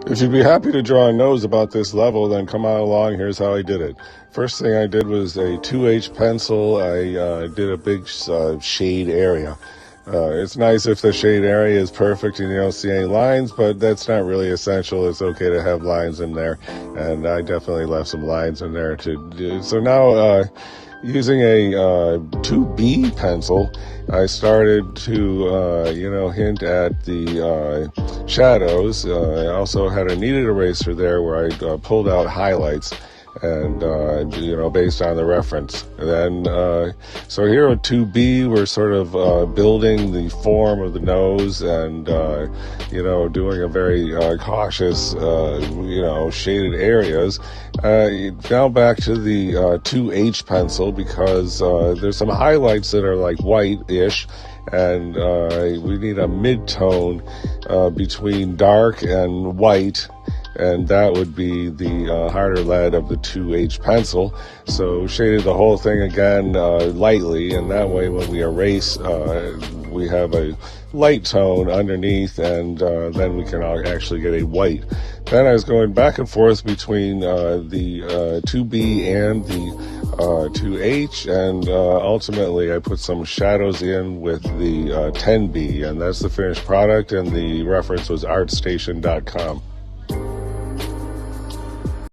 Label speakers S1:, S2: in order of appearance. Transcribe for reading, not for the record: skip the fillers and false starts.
S1: If you'd be happy to draw a nose about this level, then come on along. Here's how I did it. First thing I did was a 2H pencil. I did a big shade area. It's nice if the shade area is perfect and you don't see any lines, but that's not really essential. It's okay to have lines in there, and I definitely left some lines in there to do. So now, using a 2B pencil, I started to, hint at the shadows. I also had a kneaded eraser there where I pulled out highlights and, based on the reference. And then, so here at 2B, we're sort of building the form of the nose and, doing a very cautious, shaded areas. Now back to the 2H pencil, because there's some highlights that are like white-ish, and we need a mid-tone between dark and white, and that would be the harder lead of the 2H pencil. So shaded the whole thing again lightly, and that way when we erase, we have a light tone underneath, and then we can actually get a white. Then I was going back and forth between the 2B and the 2H, and ultimately I put some shadows in with the 10B, and that's the finished product, and the reference was artstation.com.